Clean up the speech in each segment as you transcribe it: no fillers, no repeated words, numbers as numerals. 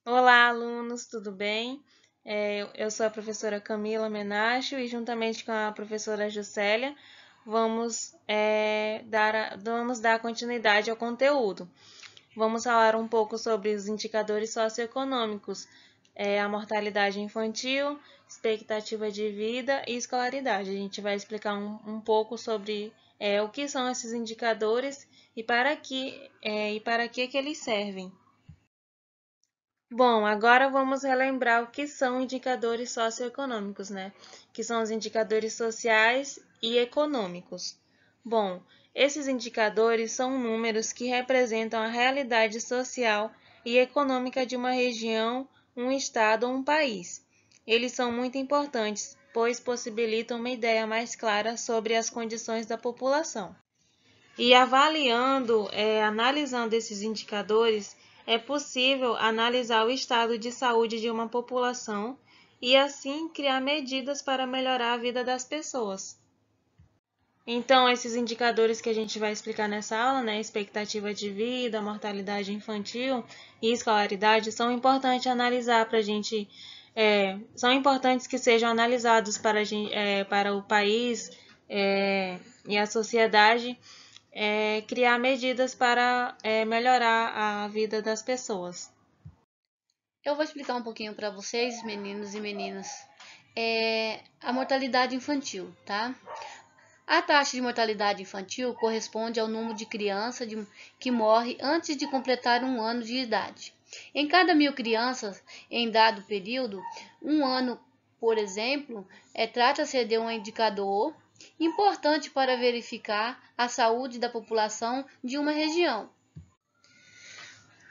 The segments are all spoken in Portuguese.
Olá, alunos, tudo bem? Eu sou a professora Camila Menacho e, juntamente com a professora Juscelia, vamos dar continuidade ao conteúdo. Vamos falar um pouco sobre os indicadores socioeconômicos, a mortalidade infantil, expectativa de vida e escolaridade. A gente vai explicar um pouco sobre o que são esses indicadores e para que eles servem. Bom, agora vamos relembrar o que são indicadores socioeconômicos, né? Que são os indicadores sociais e econômicos. Bom, esses indicadores são números que representam a realidade social e econômica de uma região, um estado ou um país. Eles são muito importantes, pois possibilitam uma ideia mais clara sobre as condições da população. E analisando esses indicadores, é possível analisar o estado de saúde de uma população e, assim, criar medidas para melhorar a vida das pessoas. Então, esses indicadores que a gente vai explicar nessa aula, né, expectativa de vida, mortalidade infantil e escolaridade, são importantes analisar para a gente, são importantes que sejam analisados para o país e a sociedade criar medidas para melhorar a vida das pessoas. Eu vou explicar um pouquinho para vocês, meninos e meninas, a mortalidade infantil, tá? A taxa de mortalidade infantil corresponde ao número de crianças que morre antes de completar um ano de idade. Em cada 1.000 crianças em dado período, um ano, por exemplo, trata-se de um indicador importante para verificar a saúde da população de uma região.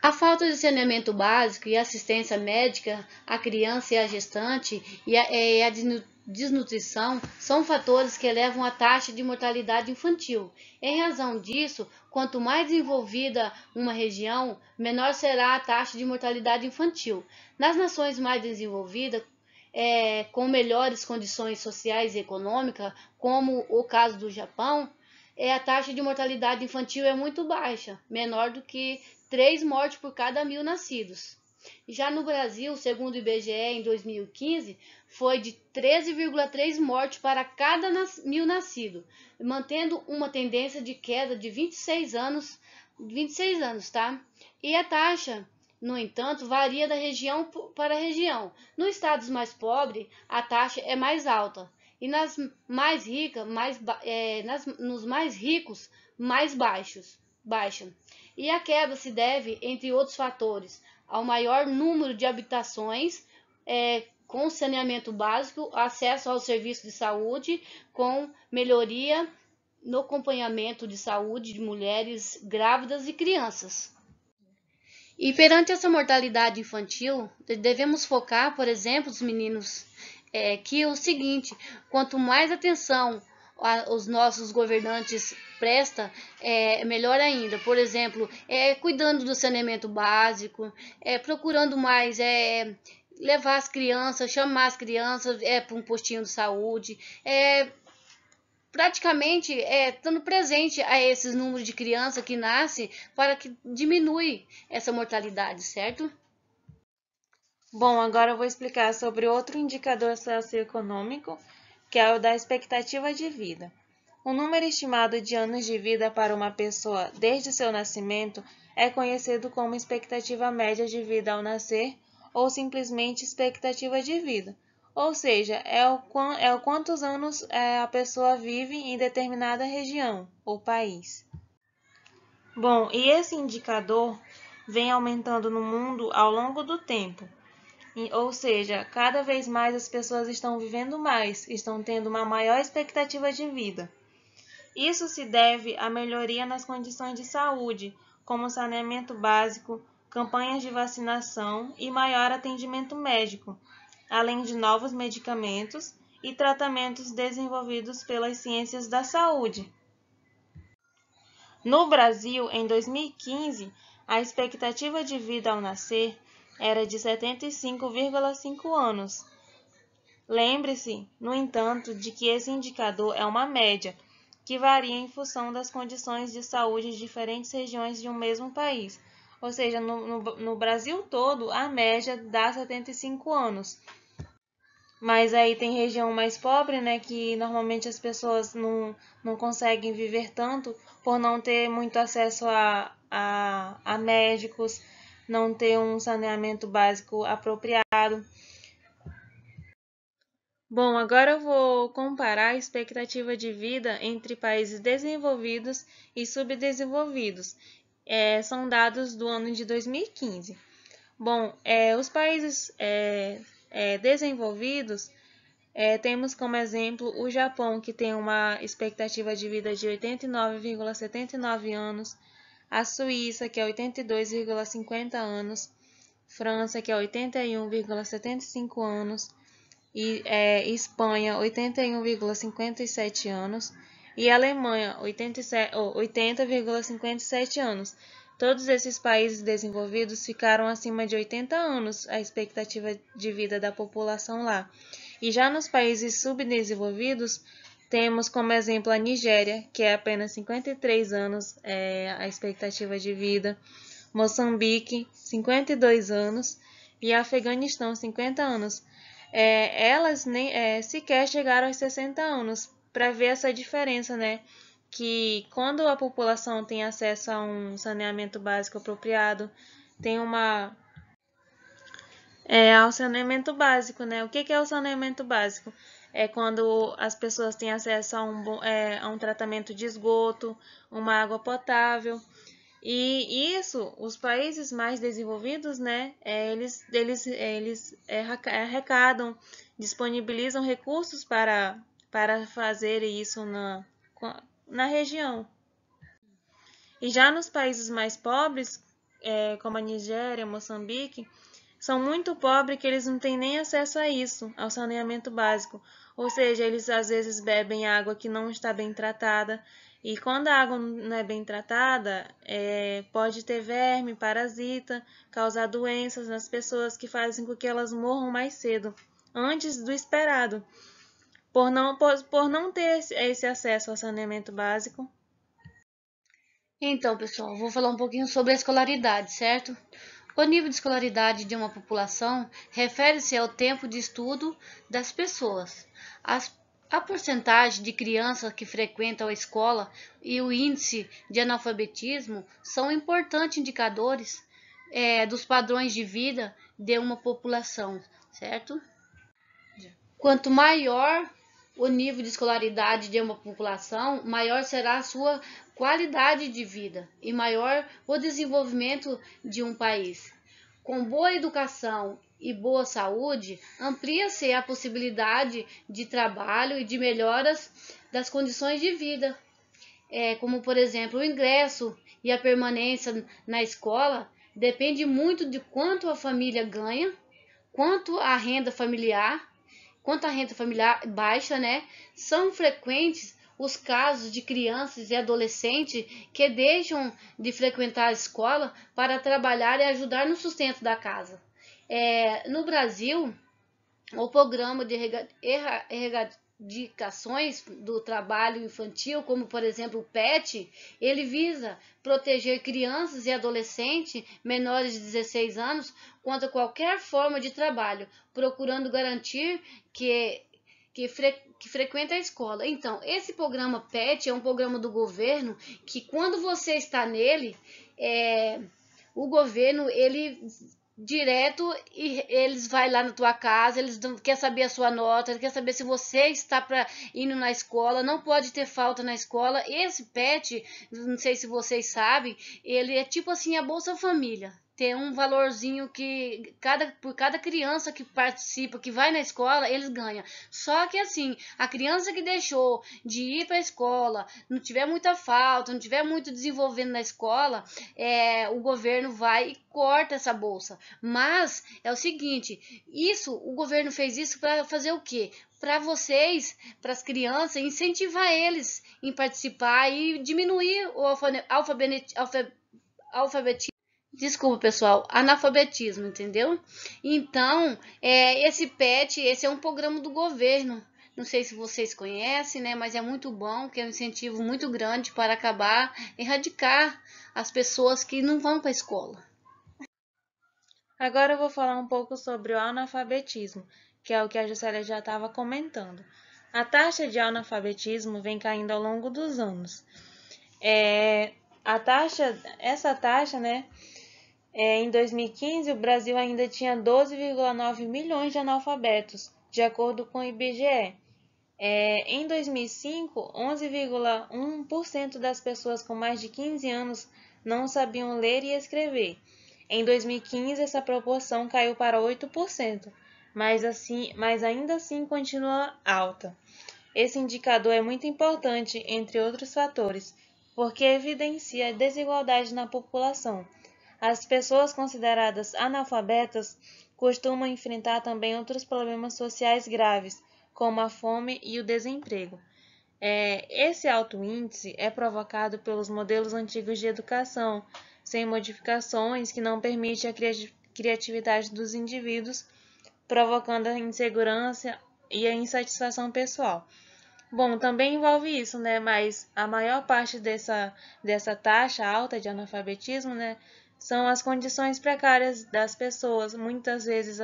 A falta de saneamento básico e assistência médica à criança e à gestante e a desnutrição são fatores que elevam a taxa de mortalidade infantil. Em razão disso, quanto mais desenvolvida uma região, menor será a taxa de mortalidade infantil. Nas nações mais desenvolvidas, com melhores condições sociais e econômicas, como o caso do Japão, a taxa de mortalidade infantil é muito baixa, menor do que 3 mortes por cada 1.000 nascidos. Já no Brasil, segundo o IBGE, em 2015, foi de 13,3 mortes para cada 1.000 nascidos, mantendo uma tendência de queda de 26 anos, tá? E a taxa, no entanto, varia da região para região. Nos estados mais pobres, a taxa é mais alta, e nas mais ricas, nos mais ricos, mais baixa. E a queda se deve, entre outros fatores, ao maior número de habitações com saneamento básico, acesso ao serviço de saúde, com melhoria no acompanhamento de saúde de mulheres grávidas e crianças. E perante essa mortalidade infantil, devemos focar, por exemplo, os meninos, que é o seguinte: quanto mais atenção os nossos governantes presta, melhor ainda. Por exemplo, cuidando do saneamento básico, procurando mais levar as crianças, chamar as crianças para um postinho de saúde, praticamente estando presente a esses números de crianças que nascem para que diminui essa mortalidade, certo? Bom, agora eu vou explicar sobre outro indicador socioeconômico, que é o da expectativa de vida. O número estimado de anos de vida para uma pessoa desde seu nascimento é conhecido como expectativa média de vida ao nascer ou simplesmente expectativa de vida, ou seja, é o quantos anos a pessoa vive em determinada região ou país. Bom, e esse indicador vem aumentando no mundo ao longo do tempo. Ou seja, cada vez mais as pessoas estão vivendo mais, estão tendo uma maior expectativa de vida. Isso se deve à melhoria nas condições de saúde, como saneamento básico, campanhas de vacinação e maior atendimento médico, além de novos medicamentos e tratamentos desenvolvidos pelas ciências da saúde. No Brasil, em 2015, a expectativa de vida ao nascer era de 75,5 anos. Lembre-se, no entanto, de que esse indicador é uma média, que varia em função das condições de saúde de diferentes regiões de um mesmo país. Ou seja, no Brasil todo, a média dá 75 anos. Mas aí tem região mais pobre, né, que normalmente as pessoas não conseguem viver tanto por não ter muito acesso a médicos, não ter um saneamento básico apropriado. Bom, agora eu vou comparar a expectativa de vida entre países desenvolvidos e subdesenvolvidos. São dados do ano de 2015. Bom, os países desenvolvidos, temos como exemplo o Japão, que tem uma expectativa de vida de 89,79 anos, a Suíça, que é 82,50 anos, França, que é 81,75 anos, e Espanha, 81,57 anos, e Alemanha, 80,57 anos. Todos esses países desenvolvidos ficaram acima de 80 anos a expectativa de vida da população lá. E já nos países subdesenvolvidos, temos como exemplo a Nigéria, que é apenas 53 anos a expectativa de vida, Moçambique, 52 anos, e Afeganistão, 50 anos. Elas nem sequer chegaram aos 60 anos, para ver essa diferença, né? Que quando a população tem acesso a um saneamento básico apropriado, tem ao saneamento básico, né? O que é o saneamento básico? É quando as pessoas têm acesso a um tratamento de esgoto, uma água potável. E isso, os países mais desenvolvidos, né? Eles arrecadam, disponibilizam recursos para fazer isso na região. E já nos países mais pobres, como a Nigéria, Moçambique, são muito pobres que eles não têm nem acesso a isso, ao saneamento básico. Ou seja, eles às vezes bebem água que não está bem tratada. E quando a água não é bem tratada, pode ter verme, parasita, causar doenças nas pessoas que fazem com que elas morram mais cedo, antes do esperado, por não ter esse acesso ao saneamento básico. Então, pessoal, vou falar um pouquinho sobre a escolaridade, certo? O nível de escolaridade de uma população refere-se ao tempo de estudo das pessoas. A porcentagem de crianças que frequentam a escola e o índice de analfabetismo são importantes indicadores dos padrões de vida de uma população, certo? Quanto maior o nível de escolaridade de uma população, maior será a sua qualidade de vida e maior o desenvolvimento de um país. Com boa educação e boa saúde, amplia-se a possibilidade de trabalho e de melhoras das condições de vida, como por exemplo o ingresso e a permanência na escola depende muito de quanto a família ganha, quanto a renda familiar baixa, né? São frequentes os casos de crianças e adolescentes que deixam de frequentar a escola para trabalhar e ajudar no sustento da casa. No Brasil, o programa de erradicações do trabalho infantil, como por exemplo o PET, ele visa proteger crianças e adolescentes menores de 16 anos contra qualquer forma de trabalho, procurando garantir que frequenta a escola. Então, esse programa PET é um programa do governo que quando você está nele, o governo, ele direto e eles vai lá na tua casa, eles quer saber a sua nota, ele quer saber se você está indo na escola, não pode ter falta na escola. Esse PET, não sei se vocês sabem, ele é tipo assim a Bolsa Família. Tem um valorzinho que por cada criança que participa, que vai na escola, eles ganham. Só que assim, a criança que deixou de ir para a escola, não tiver muita falta, não tiver muito desenvolvendo na escola, o governo vai e corta essa bolsa. Mas é o seguinte, o governo fez isso para fazer o quê? Para vocês, para as crianças, incentivar eles em participar e diminuir o alfabetismo. Desculpa, pessoal, analfabetismo, entendeu? Então, esse PET, esse é um programa do governo, Não sei se vocês conhecem, né? Mas é muito bom, que é um incentivo muito grande para erradicar as pessoas que não vão para a escola. Agora eu vou falar um pouco sobre o analfabetismo, que é o que a Juscelia já estava comentando. A taxa de analfabetismo vem caindo ao longo dos anos. Essa taxa, né? Em 2015, o Brasil ainda tinha 12,9 milhões de analfabetos, de acordo com o IBGE. Em 2005, 11,1% das pessoas com mais de 15 anos não sabiam ler e escrever. Em 2015, essa proporção caiu para 8%, mas ainda assim continua alta. Esse indicador é muito importante, entre outros fatores, porque evidencia a desigualdade na população. As pessoas consideradas analfabetas costumam enfrentar também outros problemas sociais graves, como a fome e o desemprego. Esse alto índice é provocado pelos modelos antigos de educação, sem modificações que não permitem a criatividade dos indivíduos, provocando a insegurança e a insatisfação pessoal. Bom, também envolve isso, né? Mas a maior parte dessa taxa alta de analfabetismo, né? São as condições precárias das pessoas. Muitas vezes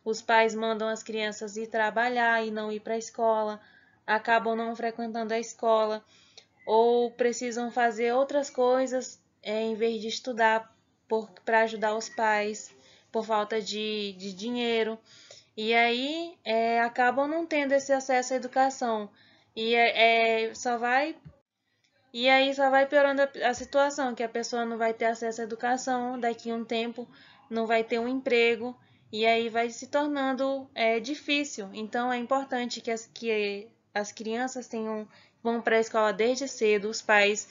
os pais mandam as crianças ir trabalhar e não ir para a escola, acabam não frequentando a escola, ou precisam fazer outras coisas em vez de estudar para ajudar os pais, por falta de dinheiro. E aí acabam não tendo esse acesso à educação. E, só vai piorando a situação, que a pessoa não vai ter acesso à educação, daqui a um tempo não vai ter um emprego, e aí vai se tornando difícil. Então é importante que as crianças vão para a escola desde cedo, os pais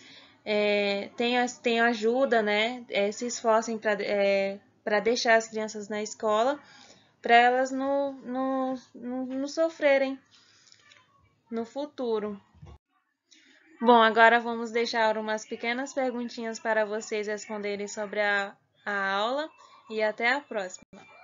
tenham ajuda, né? Se esforcem para deixar as crianças na escola, para elas não sofrerem no futuro. Bom, agora vamos deixar umas pequenas perguntinhas para vocês responderem sobre a aula e até a próxima.